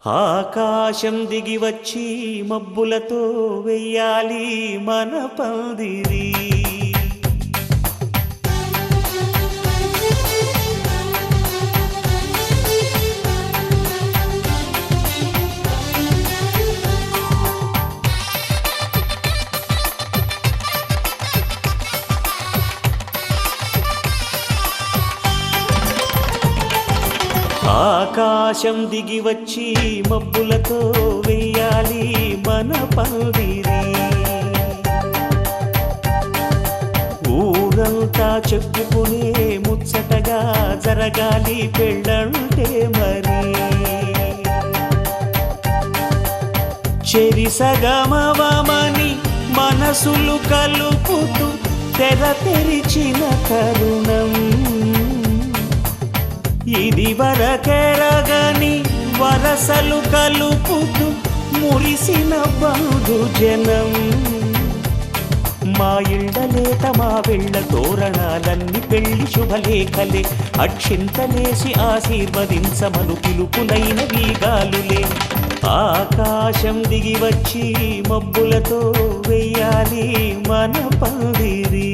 ఆకాశం దిగి వచ్చి మబ్బులతో వెయ్యాలి మన పందిరి. ఆకాశం దిగి వచ్చి మబ్బులతో వెయ్యాలి మన పందిరి. ఊరంతా చెప్పుకునే ముచ్చటగా జరగాలి పెళ్ళంటే మరి. చెరిసగమవమని మనసులు కలుపుతూ తెర తెరిచిన తరుణం ఇది వరకెరగని వరసలు కలుపుతూ మురిసిన బంధుజనం. మా ఇళ్ళలేత మా వెళ్ళ తోరణాలన్నీ పెళ్లి శుభలేఖలే. అక్షింతలేసి ఆశీర్వదించమను పిలుపులైన వీగాలులే. ఆకాశం దిగి వచ్చి మబ్బులతో వెయ్యాలి మన పందిరి.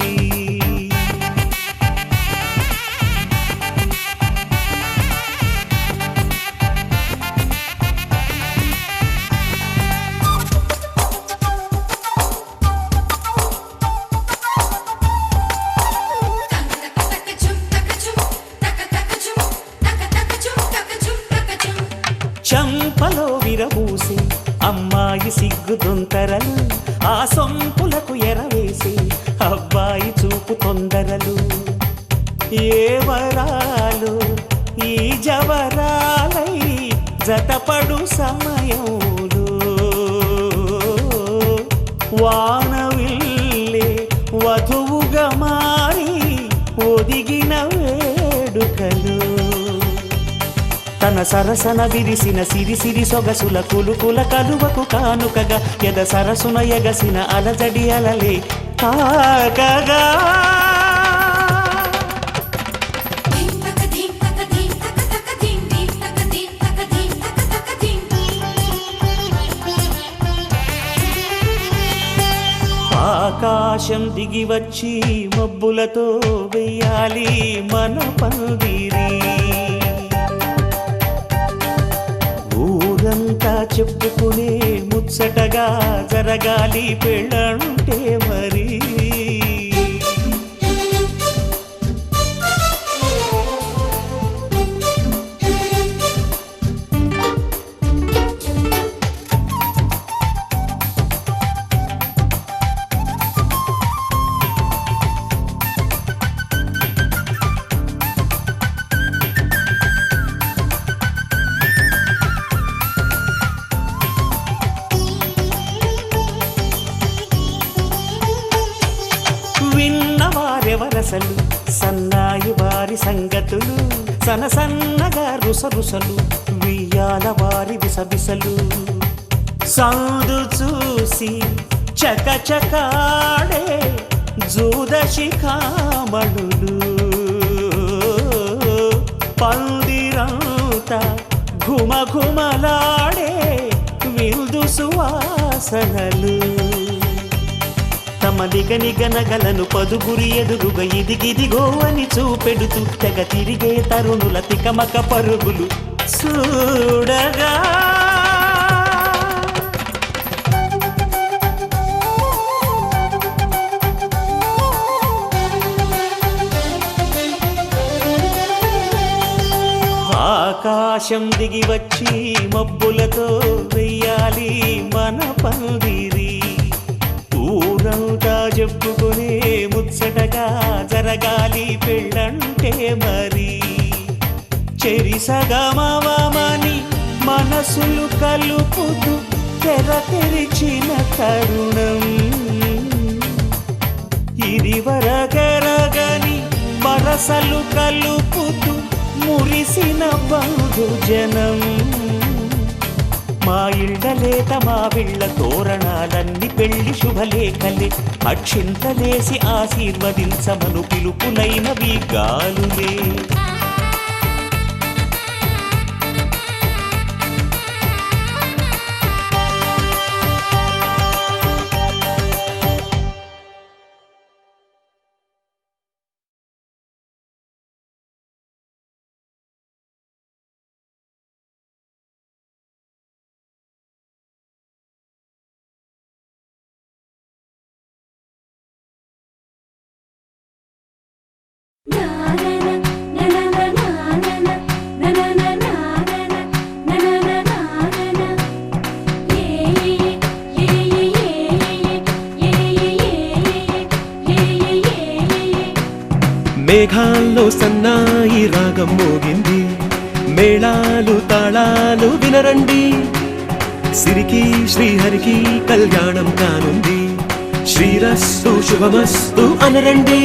చంపలో విరబూసి అమ్మాయి సిగ్గు దొంతరలు, ఆ సొంపులకు ఎరవేసి అబ్బాయి చూపు తొందరలు. ఏ వరాలు ఈ జవరాలై జతపడు సమయంలో వానవిల్లే వధువుగా మారి ఒదిగిన వేడుకలు. తన సరసన విరిసిన సిరిసిరి సొగసుల కులుకుల కలువకు కానుకగా ఎద సరసున ఎగసిన అలజడి అలలే తాకగా. ఆకాశం దిగి వచ్చి మబ్బులతో వెయ్యాలి మన పందిరి. ఊరంతా చెప్పుకునే ముచ్చటగా జరగాలి పెళ్ళంటే మరి. విన్నవారెవరసలు సన్నాయి వారి సంగతులు, సనసన్నగా రుసరుసలు వియ్యాల వారి విసబిసలు. సందు చూసి చకచకాడే జూదశిఖామణులు, పందిరంతా ఘుమఘుమలాడే విందు సువాసనలు. తమ నిగనిగనగలను పదుగురి ఎదురుగా ఇదిగిదిగో అని చూపెడుతూ తెగ తిరిగే తరుణుల తికమక పరుగులు చూడగా. ఆకాశం దిగి వచ్చి మబ్బులతో వెయ్యాలి మన పందిరి. ఊరంతా చెప్పుకునే ముచ్చటగా జరగాలి పెళ్ళంటే మరి. చెరిసగమవమని మనసులు కలుపుతూ తెర తెరిచిన తరుణం ఇది వరకెరగని వరసలు కలుపుతూ మురిసిన బంధుజనం. మా ఇళ్ళలేత మా వెళ్ళ తోరణాలన్నీ పెళ్లి శుభలేఖలే. అక్షింతలేసి ఆశీర్వదించమను పిలుపులైన వీగాలులే. సన్నాయి రాగం మోగింది, మేళాలు తాళాలు వినరండి, సిరికి శ్రీహరికి కళ్యాణం కానుంది, శ్రీరస్తు శుభమస్తు అనరండి.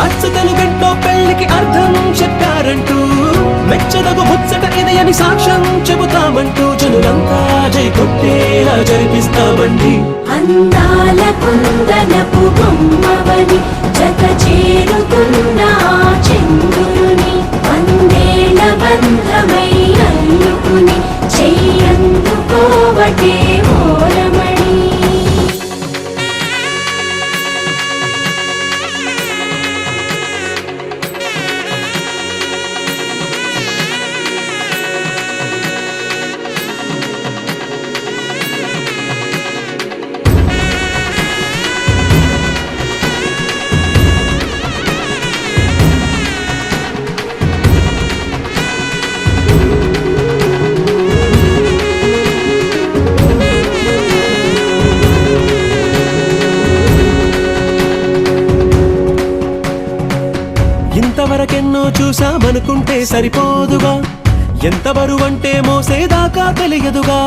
అచ్చతలు గంటో పెళ్లికి అర్థం చెప్పారంటూ, మెచ్చదగు ముచ్చట ఇది అని సాక్ష్యం చెబుతామంటూ, జనులంతా జై కొట్టేలా జరిపిస్తామండి. అందాల కుందనపు బొమ్మవని జత చేరుతున్న చంద్రుని, వందేళ్ల బంధమై అల్లుకుని చెయ్యందుకోవటే ఓరమణి. ఇంతవరకెన్నో చూసామనుకుంటే సరిపోదుగా, ఎంత బరువంటే మోసేదాకా తెలియదుగా,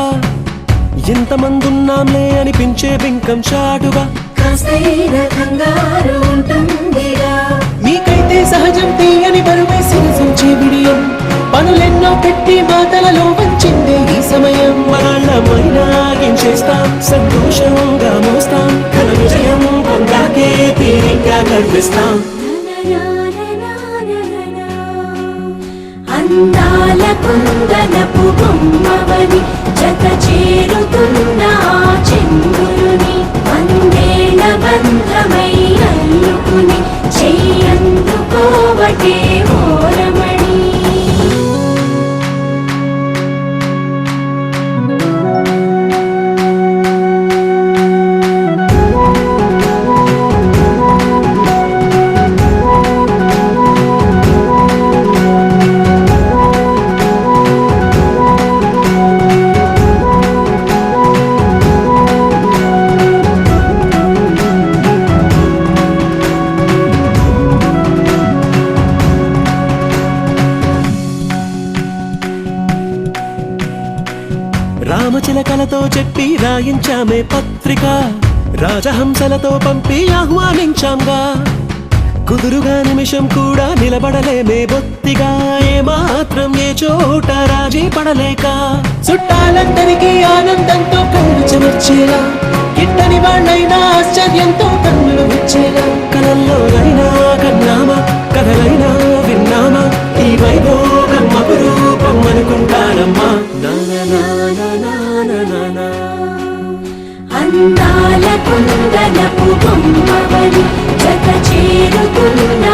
ఇంతమందున్నాంలే అనిపించే బింకం చాటుగా, మీకైతే సహజం తీయని బరువే సిరిసంచే బిడియం, పనులెన్నో పెట్టి మాటలలో వంచిందే ఈ సమయం. మనాళ్ళమైనా ఏం చేస్తాం, సంతోషంగా మోస్తాం, ఘన విజయం పొందాకే తీరిగ్గా కనిపిస్తాం. అందాల కుందనపు బొమ్మవని జత చేరుతున్న చంద్రుని, వందేళ్ల బంధమై అల్లుకుని చెయ్యందుకోవటే ఓరమణి. రామచిలకలతో చెప్పి రాయించామే పత్రిక, రాజహంసలతో పంపి ఆహ్వానించాంగా, కుదురుగా నిమిషం కూడా నిలబడలేమే బొత్తిగా, ఏమాత్రం ఏ చోట రాజీ పడలేక, చుట్టాలందరికీ ఆనందంతో కళ్ళు చెమర్చేలా, గిట్టని వాళ్ళైనా ఆశ్చర్యంతో కన్నులు విచ్చేలా, కలల్లోనైనా కన్నామా కథలైనా విన్నామా, ఈ వైభోగం అపురూపం అనుకుంటానమ్మా. అందాల కుందనపు బొమ్మవని జత చేరుతున్న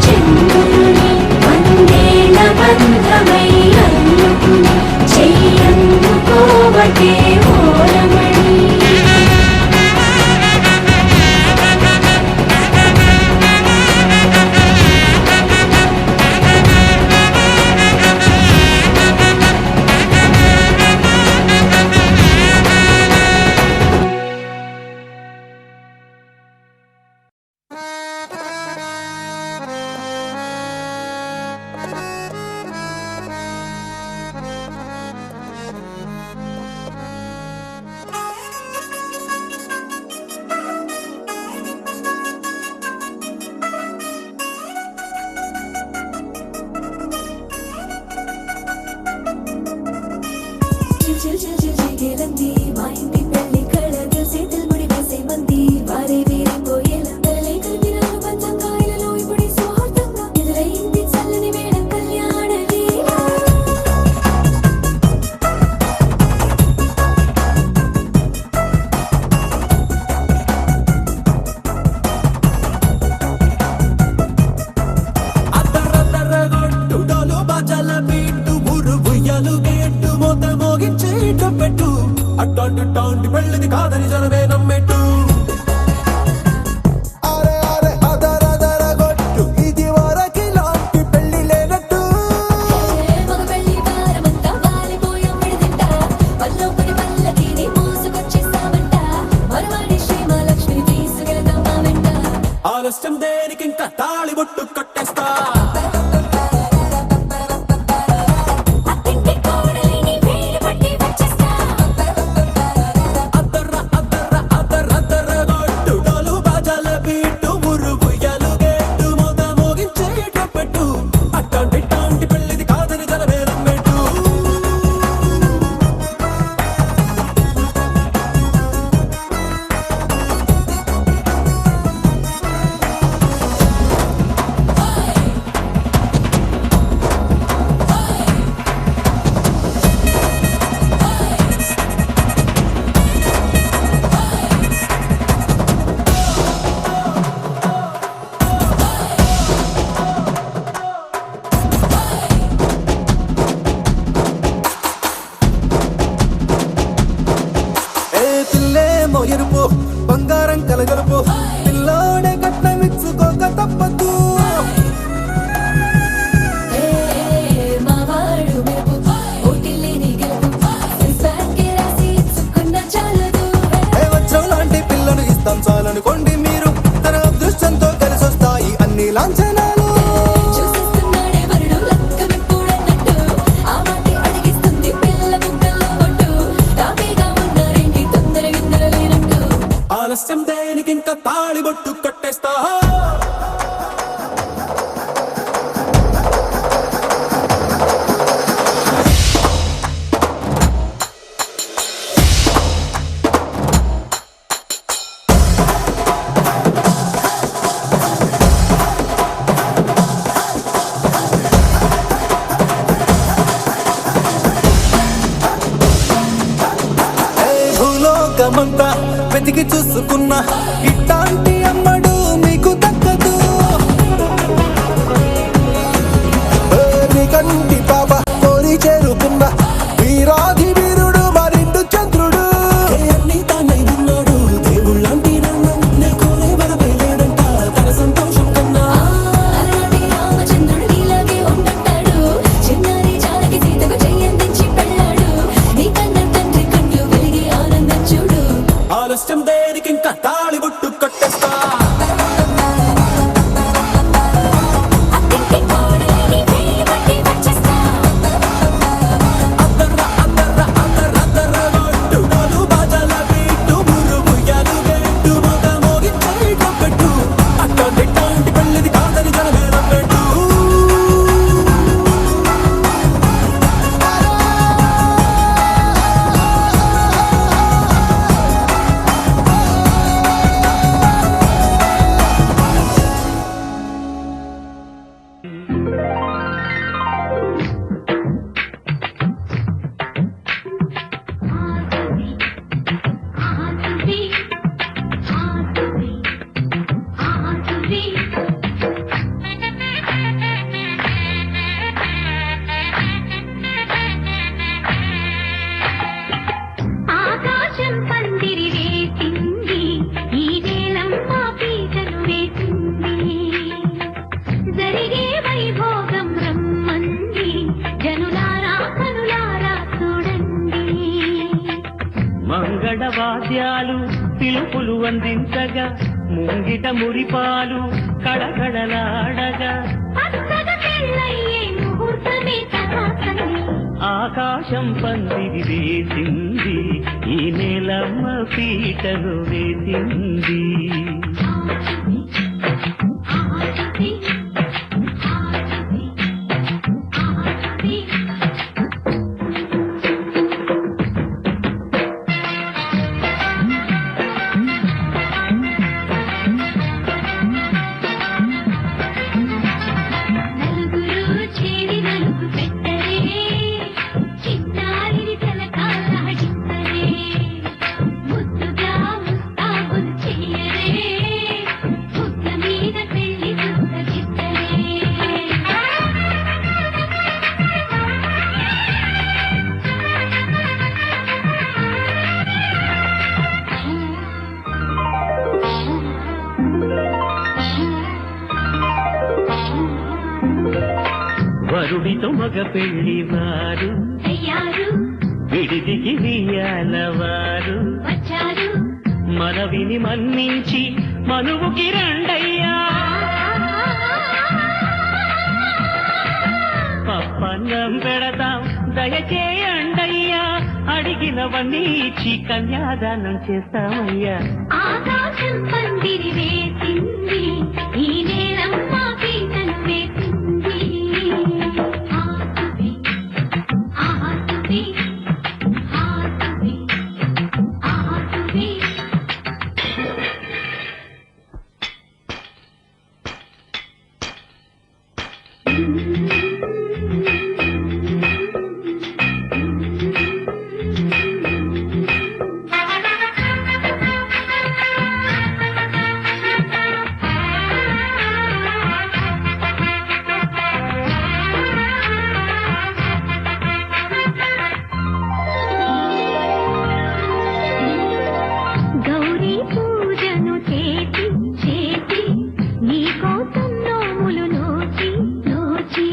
చంద్రుని, వందేళ్ల బంధమై అల్లుకుని చెయ్యందుకోవటే ఓరమణి. మా ఇంటి పెళ్లి కళ చేతులు ముడి వేసే మంది వారే వేరే పోయేలా తరలే కలిపినారు పంచంగాయలలో ఇప్పుడు సౌహార్దంగా ఎదురైంది చల్లని వేళ కళ్యాణ లీల. అట్టాంటి టాంటి పెళ్ళిది కాదని జనమే నమ్మెట్టు, ఇది వరకి లాంటి పెళ్లి లేనట్టు. మగ పెళ్లి వారమంతా వాలిపోయాం విడిదింట, పల్లోపని పల్లకిని మోసుకొచ్చేస్తామంట, మరవాడి శ్రీమలక్ష్మిని తీసుకెళ్తాం మా వెంట. ఆలస్యం దేనికి ఇంకా తాళి బొట్టు కట్టేసి లోకమంతా వెతికి చూసుకున్నా ఇట్లాంటి అమ్మడు మీకు దక్కదు నీ కంటి పాప కోరి చేరుకున్నా వీరాధి వీరుడు మరిండు చంద్రుడు అన్ని తానై ఉన్నాడు దేవుళ్ళంటి నన్ను నే కోరే వరమే లేడంట తన సంతోషం కన్నా అలనాటి రామచంద్రుడు నీలాగే ఉండుంటాడు చిన్నారి జానకి సీతకు చెయ్యందించి పెళ్ళాడు నీ కన్న తండ్రి కళ్ళు వెలిగి ఆనందం చూడు ఆలస్యం దేనికి ఇంకా తాళి బుట్టు కట్టేస్తా అత్తింటి కోడలిని వేయి పట్టి వచ్చేస్తా అద్దర్ర అద్దర్ర అద్దర్ర అద్దర్ర గొట్టు డోలు బాజాల బీటు మురుగు యాలుగెట్టు మొగ మోగించే కొక్కట్టు అట్లాంటి పెళ్ళిది కాదని జనమేరం పెట్టు ఆకాశం పందిరి వేసింది ఈ నేలమ్మ పీటలు వేసింది జరిగే వైభోగం రమ్మంది జనులారా కనులారా చూడండి మంగళ వాద్యాలు పిలుపులు అందించగా ముంగిట మురిపాలు కళకళలాడగా పచ్చగా పెళ్ళయ్యే ముహూర్తమే తహాసని ఆకాశం పందిరి వేసింది ఈ నేలమ్మ పీటలు వేసింది నలుగురు చేరి నలుగు పెట్టరే చిన్నారిని తలకాలాడించరే ముద్దుగా ముస్తాబులు చేయరే బుగ్గ మీద పెళ్లి పుస్తకిద్దరే వరుడితో మగ పెళ్లి వారు అయ్యారు విడిదికి వియ్యాలవారు వచ్చారు మనవిని మన్నించి మనువుకి రండయ్యా పప్పన్నం పెడతాం దయచేయండయ్యా అడిగినవన్నీ ఇచ్చి కన్యాదానం చేస్తామయ్యా ఆకాశం పందిరి వేసింది ఈ నేలమ్మ పీటలు వేసింది ఆసువి ఆసువి ఆసువి ఆసువి గౌరీ పూజను చేసి చేసి నీకోసం నోములు నోచి నోచి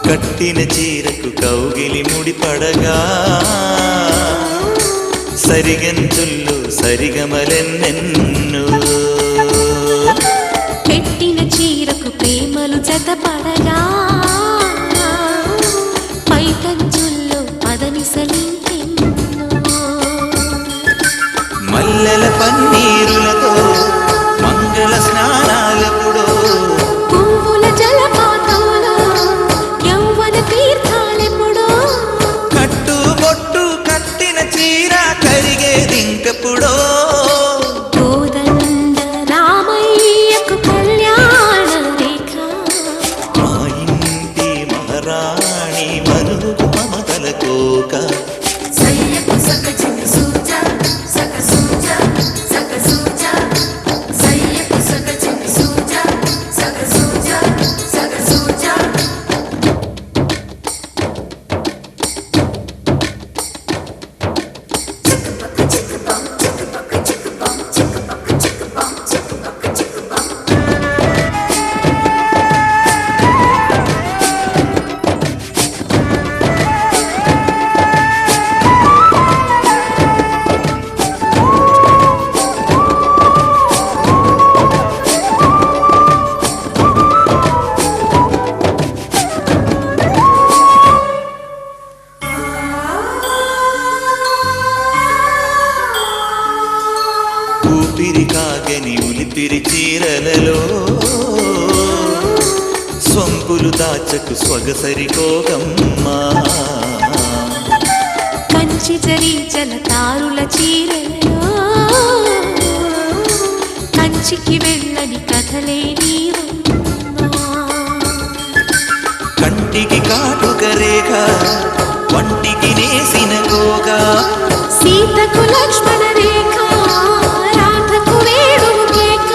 కట్టిన చీరకు కౌగిలి ముడిపడగా సరిగంతుల్లో సరిగమలెన్నెన్నో పెట్టిన చీరకు ప్రేమలు జతపడగా పైకంచుల్లో పదనిసలింకెన్నో మల్లెల పన్నీరులతో మంగళ స్నానాలపుడో పువ్వుల జలపాతంలో యౌవన తీర్థాలెప్పుడో కట్టుబొట్టు కట్టిన చీర కరిగేదింకపుడో కోదండ రామయ్యకు కళ్యాణ రేఖ మా ఇంటి మహారాణి మనుగు మమతల కోక సయ్యకు సకచిని సూజా సక సూజా సక సూజా సయ్యకు సకచిని సూజా సక సూజా సక సూజా ఊపిరి కాగని ఉలిపిరి చీరలలో సొంపులు దాచకు స్వగసరి కోగమ్మా కంచి జరి జలతారుల చీరలో కంచికి వెళ్ళని కథలే నీవమ్మా కంటికి కాటుక రేఖ వంటికి నేసిన గోగా సీతకు లక్ష్మణ రేఖ రాధకు వేణువు కేక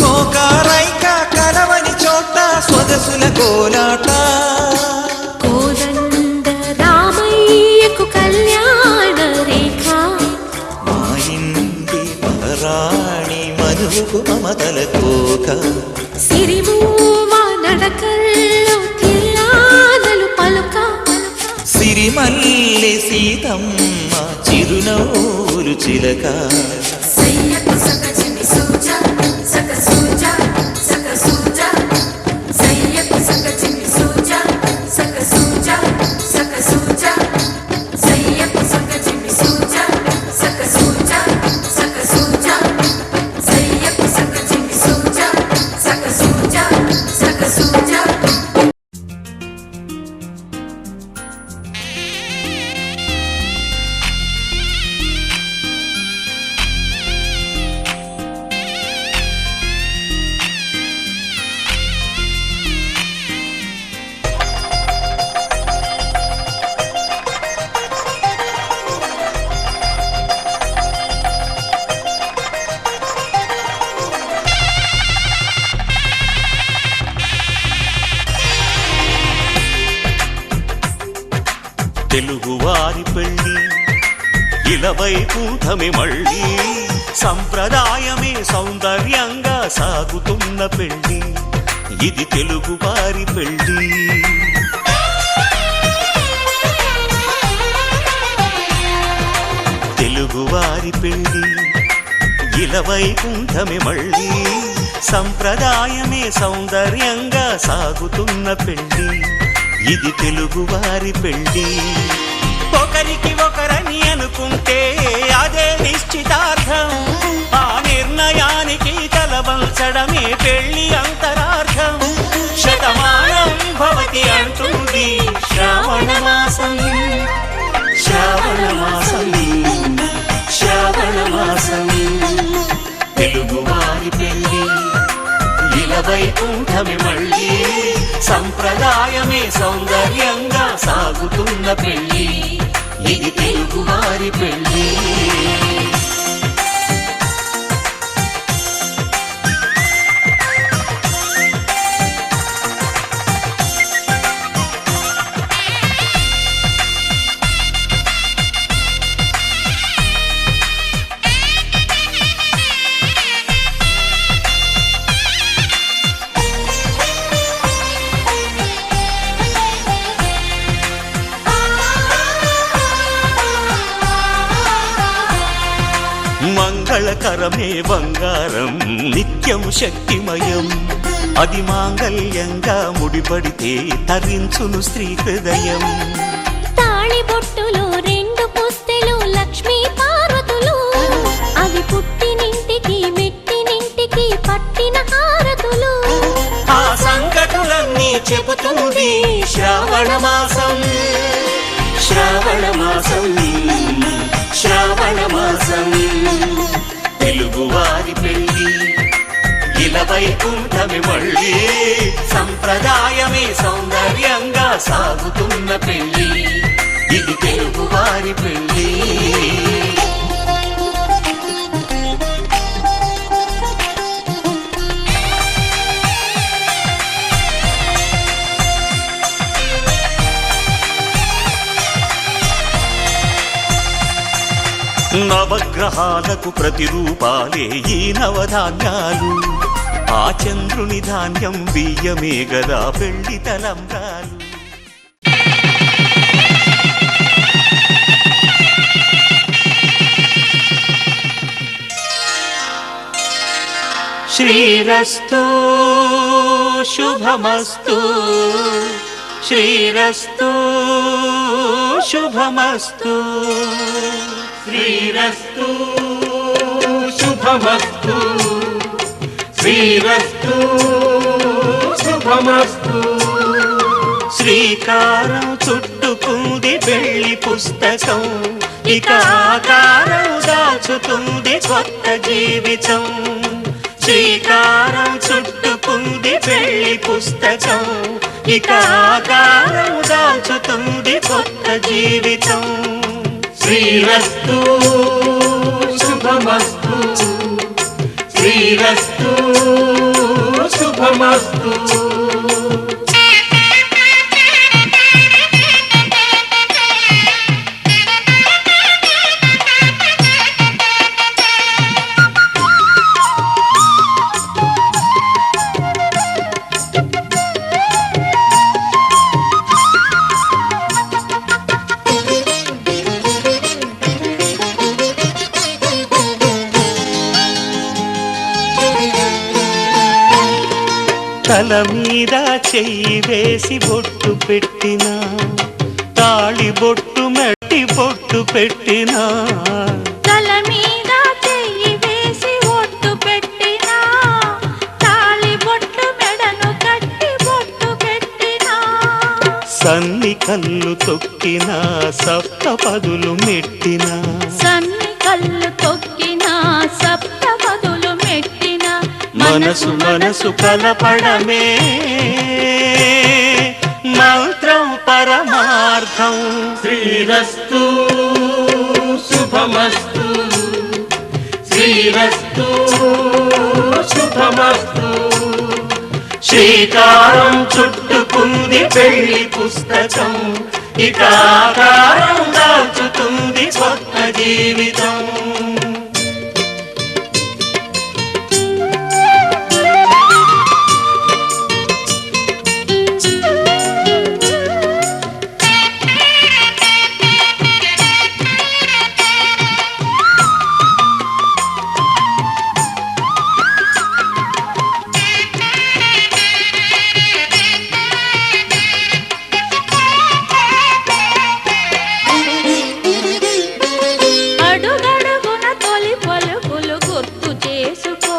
కోకారైక కలవని చోట స్వదసుల కోలాట కోదండ రామయ్యకు కళ్యాణ రేఖ మా ఇంటి మహారాణి మనుగు మమతల కోక సిరిమూవ నడకల్లో తిల్లానలు పలుక సిరిమల్లె సీతమ్మ చిరునవ్వులు చిలక సయ్యకు సకచిని సూజా సక సూజా సక సూజా సయ్యకు సకచిని సూజా సక సూజా సక సూజా సయ్యకు సకచిని సూజా సక సూజా సక సూజా సయ్యకు సకచిని సూజా సక సూజా సక సూజా తెలుగువారి పెళ్ళి ఇలవైకుంఠమి మళ్ళీ సంప్రదాయమే సౌందర్యంగా సాగుతున్న పెళ్ళి ఇది తెలుగువారి పెళ్ళి తెలుగువారి పెళ్ళి ఇలవైకుంఠమి మళ్ళీ సంప్రదాయమే సౌందర్యంగా సాగుతున్న పెళ్ళి ఇది తెలుగువారి పెళ్ళి ఒకరికి ఒకరని అనుకుంటే అదే నిశ్చితార్థం ఆ నిర్ణయానికి తలవంచడమే పెళ్లి అంతరార్థం శతమానం భవతి అంటుంది శ్రావణ మాసం శ్రావణ మాసం శ్రావణ మాసం తెలుగువారి పెళ్ళి ఇలవైకుంఠమి మళ్ళీ సంప్రదాయమే సౌందర్యంగా సాగుతున్న పెళ్ళి ఇది తెలుగువారి పెళ్ళి కరమే బంగారం నిత్యం శక్తిమయం అది మాంగళ్యంగా ముడిపడితే తరించును స్త్రీ హృదయం తాళిబొట్టులో 2 పుస్తెలు లక్ష్మీ పార్వతులు అవి పుట్టినింటికి మెట్టినింటికి పట్టిన హారతులు ఆ సంకటులన్నీ చెబుతుంది శ్రావణ మాసం శ్రావణ మాసం శ్రావణ మాసం తెలుగువారి పెళ్ళి ఇలా వైకుంఠమి మళ్ళీ సంప్రదాయమే సౌందర్యంగా సాగుతున్న పెళ్ళి ఇది తెలుగువారి పెళ్ళి నవగ్రహాలకు ప్రతిరూపాలే ఈ నవధాన్యాలు ఆ చంద్రుని ధాన్యం బియ్యమే గదా పెళ్లి తలంబ్రాలు శ్రీరస్తు శుభమస్తు శ్రీరస్తు శుభమస్తు శ్రీరస్తు శుభమస్తు శ్రీరస్తు శుభమస్తు శ్రీకారం చుట్టుకుంది పెళ్లి పుస్తకం ఇక ఆకారం దాచుతుంది కొత్త జీవితం శ్రీకారం చుట్టుకుంది పెళ్లి పుస్తకం ఇక ఆకారం దాచుతుంది కొత్త జీవితం శ్రీరస్తు శుభమస్తు శ్రీరస్తు శుభమస్తు తల మీద చెయ్యి వేసి బొట్టు పెట్టినా తాళి బొట్టు మెట్టి బొట్టు పెట్టినా తల మీద చెయ్యి వేసి ఒట్టు పెట్టినా తాళి బొట్టు మెడను కట్టి బొట్టు పెట్టినా సన్ని కళ్ళు తొక్కినా సప్త పదులు మెట్టినా సన్ని కళ్ళు తొక్కినా సప్త పదులు మెట్టినా మనసు మనసు కలపడమే మంత్రం పరమార్థం శ్రీరస్తు శుభమస్తు శ్రీరస్తు శుభమస్తు శ్రీకారం చుట్టుకుంది పెళ్లి పుస్తకం ఇక ఆకారం దాచుతుంది కొత్త జీవితం అడుగడుగున తొలి పలుకులు గుర్తు చేసుకో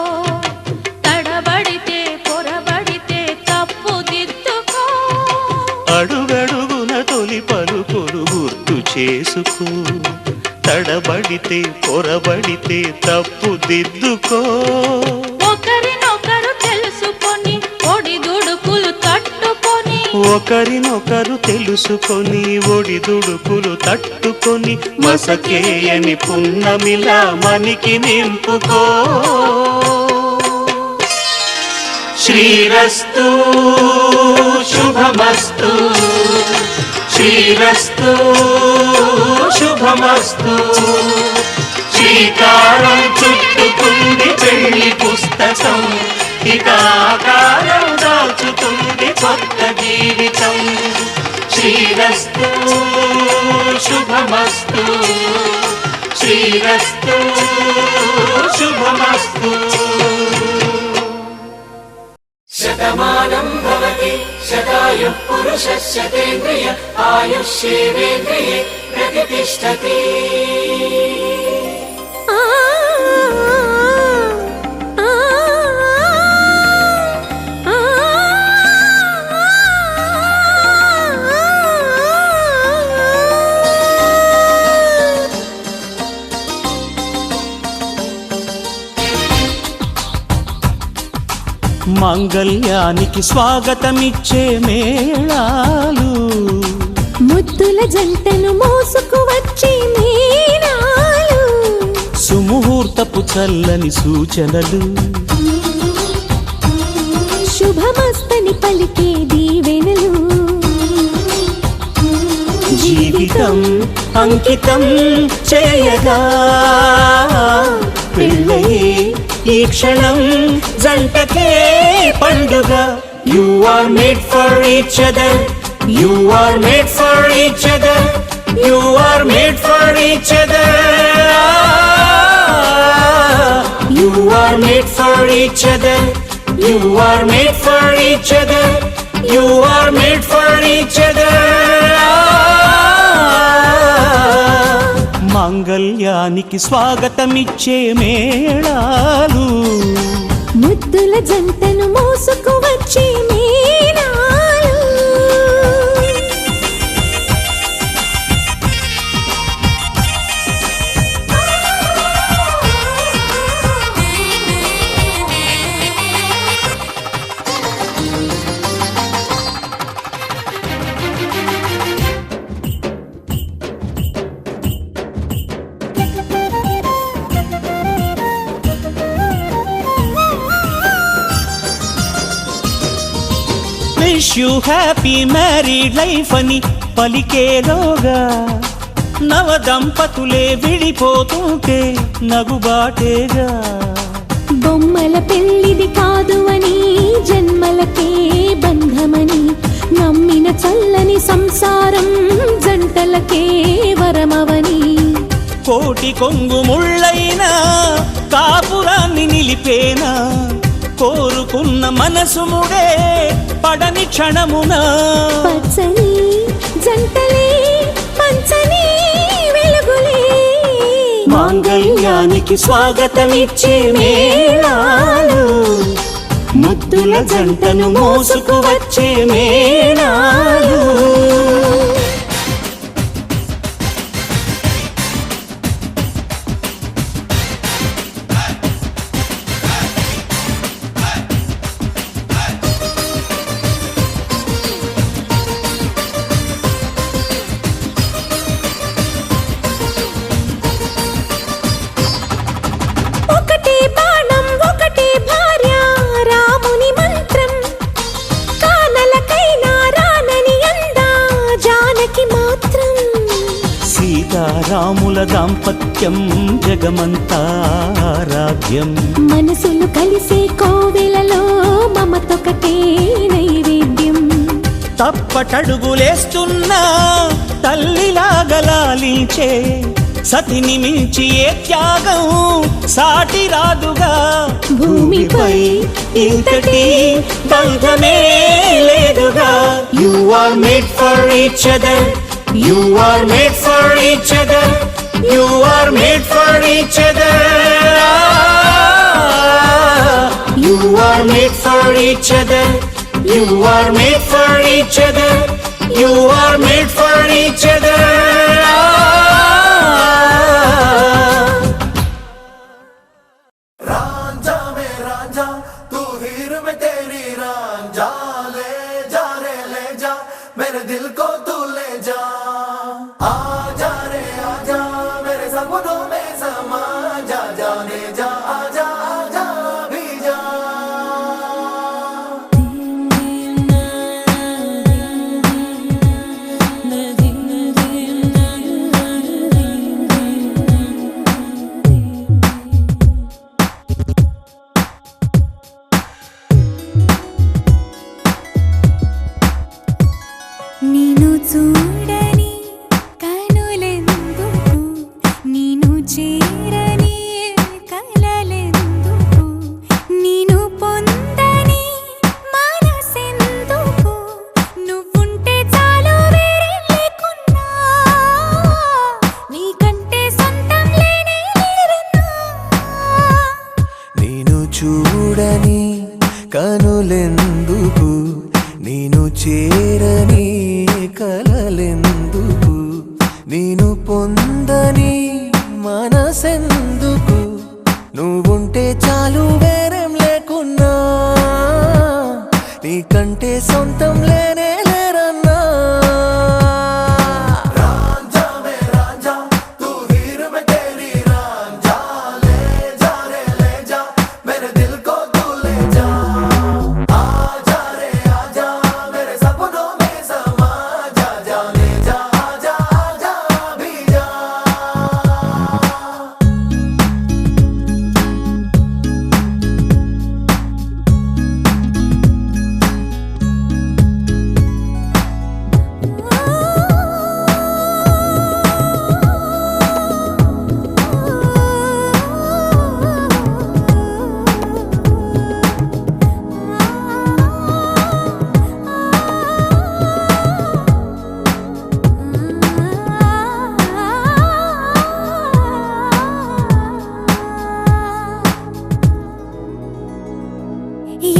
తడబడితే పొరబడితే తప్పు దిద్దుకో అడుగడుగున తొలి పలుకులు గుర్తు చేసుకో తడబడితే పొరబడితే తప్పు దిద్దుకో ఒకరినొకరు తెలుసుకొని ఒడిదుడుకులు తట్టుకొని ఒకరినొకరు తెలుసుకొని ఒడిదుడుకులు తట్టుకొని మసకేయని పున్నమిలా మనికి నింపుకో శ్రీరస్తు శుభమస్తు శ్రీరస్తు శుభమస్తు శ్రీకారం చుట్టుకుంది పెళ్లి పుస్తకం ఇక ఆకారం దాచుతుంది కొత్త జీవితం శ్రీరస్తు శుభమస్తు శ్రీరస్తు శుభమస్తు. శతమానం భవతి శతాయుః పురుషः శతేంద్రియ ఆయుష్యేవేంద్రియే ప్రతిష్టతి. మాంగళ్యానికి స్వాగతమిచ్చే మేళాలు, ముద్దుల జంటను మోసుకు వచ్చే మీనాలు, సుముహూర్తపు చల్లని సూచనలు, శుభమస్తని పలికే దీవెనలు, జీవితం అంకితం చేయగా పెళ్ళయే ఈ క్షణం జంటకే పండుగ. You are made for each other, you are made for each other, you are made for each other, you are made for each other, you are made for each other, you are made for each other. మాంగళ్యానికి స్వాగతమిచ్చే మేళాలు, ముద్దుల జంటను మోసుకు వచ్చే మీనాలు. Wish you happy married life అని పలికేలోగా నవ దంపతులే విడిపోతుంటే నగుబాటేగా. బొమ్మల పెళ్ళిది కాదు అని జన్మలకే బంధమని నమ్మిన చల్లని సంసారం జంటలకే వరమవని. కోటి కొంగు ముళ్ళైనా కాపురాన్ని నిలిపేనా, కోరుకున్న మనసు ముడే పడని క్షణమున. పచ్చని జంటలే పంచని వెలుగులే, మాంగళ్యానికి స్వాగతమిచ్చే మేళాలు, ముద్దుల జంటను మోసుకు వచ్చే మేళాలు. ఒకటే బాణం ఒకటే భార్య రాముని మంత్రం, కానలకైనా రానని అందా జానకి మాత్రం. సీతారాముల దాంపత్యం జగమంతా ఆరాధ్యం, మనసులు కలిసే కోవెలలో మమతొకటే నైవేద్యం. తప్పటడుగులేస్తున్నా తల్లిలాగలాలించే సతిని మించి ఏ త్యాగం సాటి రాదుగా. భూమిపై ఇంతటి బంధమే లేదుగా. You are made for each other, you are made for each other, you are made for each other, you are made for each other, you are made for each other, you are made for each other. Ranjha में रांझा तू हीर में तेरी रांझा, ले जा रे ले जा मेरे दिल को तू ले जा. आजा रे आजा मेरे सपनों में समा जा, जाने जा आजा आजा भी जा. ನೀನು చేరని కలలెందుకు, నేను పొందని మనసెందుకు, నువ్వుంటే చాలు వేరేం లేకున్నా, నీకంటే సొంతం లేనే లేరన్నా.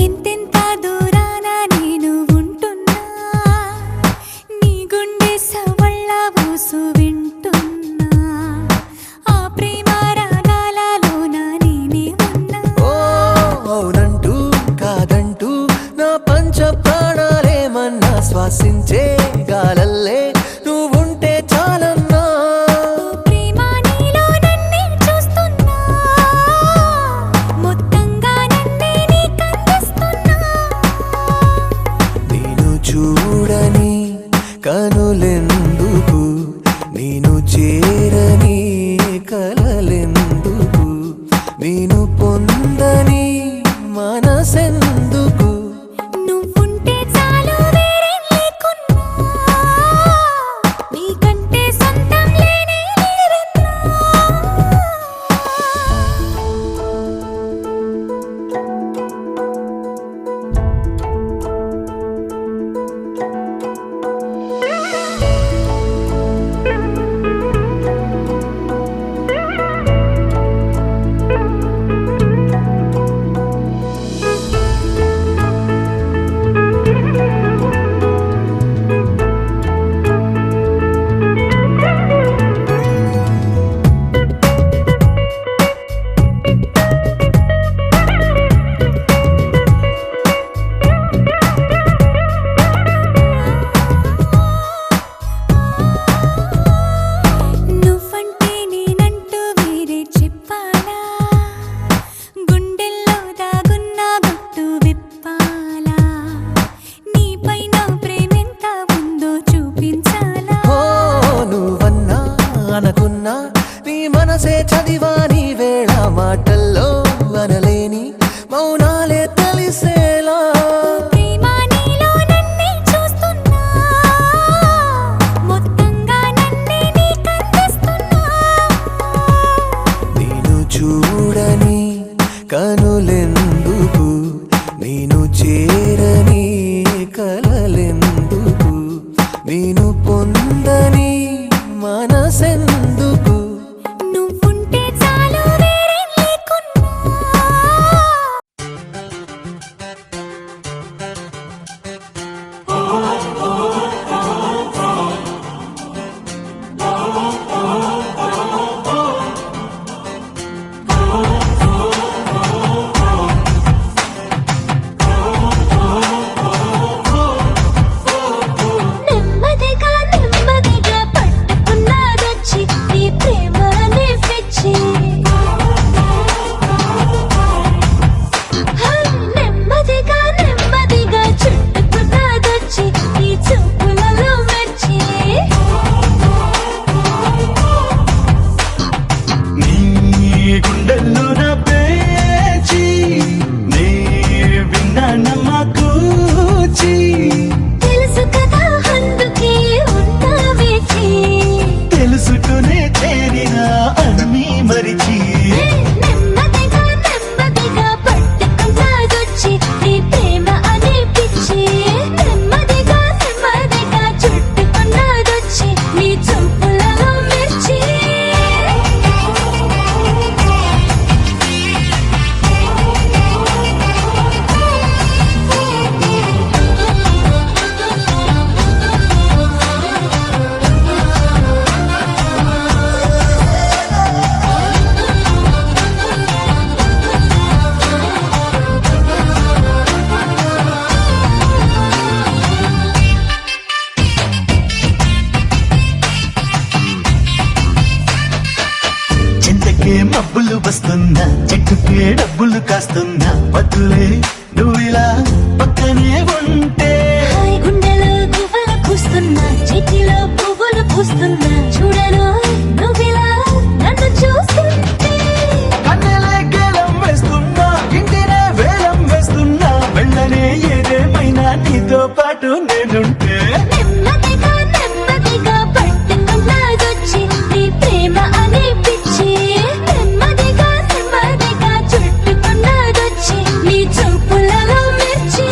ఎంతెంత దూరాన నేను ఉంటున్నా, నీ గుండె సవళ్ళ ఊసు వింటున్నా, ఆ ప్రేమ రాగాలలోన నేనే ఉన్నా. ఓ అవునంటూ కాదంటూ నా పంచ ప్రాణాలేమన్నా శ్వాసించే గాలల్లే నువ్వుంటే చాలన్నా. ప్రేమ నీలో నన్నే చూస్తున్నా, మొత్తంగా నన్నే నీకందిస్తున్నా. నేను చూడని కనులెందుకు, నేను చేరని కలలెందుకు, నేను పొందని మనసెందుకు, నువ్వుంటే చాలు వేరేం లేకున్నా, నీకంటే సొంతం లేనే లేరన్నా. మబ్బులకే మబ్బులు వస్తున్నా చెట్టుకే డబ్బులు కాస్తున్నా వద్దులే నువ్వు ఇలా పక్కనే ఉంటే హాయ్ గుండెలో గువ్వలు కూస్తున్నా చేతిలో పువ్వులు పూస్తున్నా చూడను నువ్విలా నన్ను చూస్తుంటే కన్నెలే గేలం వేస్తున్నా ఇంటినే వేలం వేస్తున్నా వెళ్ళనే ఏదేమైనా నీతో పాటు నేనుంటే నెమ్మదిగా నెమ్మదిగా పట్టుకున్నదొచ్చి నీ ప్రేమ అనే పిచ్చి నెమ్మదిగా నెమ్మదిగా చుట్టుకున్నదొచ్చి నీ చూపులలో మిర్చి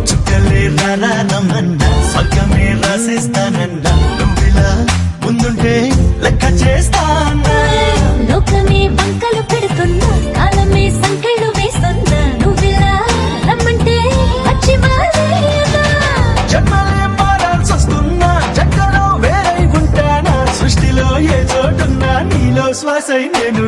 చుక్కలే రానమ్మన్నా స్వర్గమే రాసేస్తానన్నా నువ్విలా ముందుంటే లెక్క చేస్తానా లోకమే వంకలు పెడుతున్నా కాలమే సంకెళ్ళు వేస్తున్నా నువ్విలా రమ్మంటే వచ్చి మారేనా జన్మలే మారాల్సి వస్తున్నా జక్కలో వేరై ఉంటానా సృష్టిలో ఏ చోటున్నా నీలో శ్వాసై నేను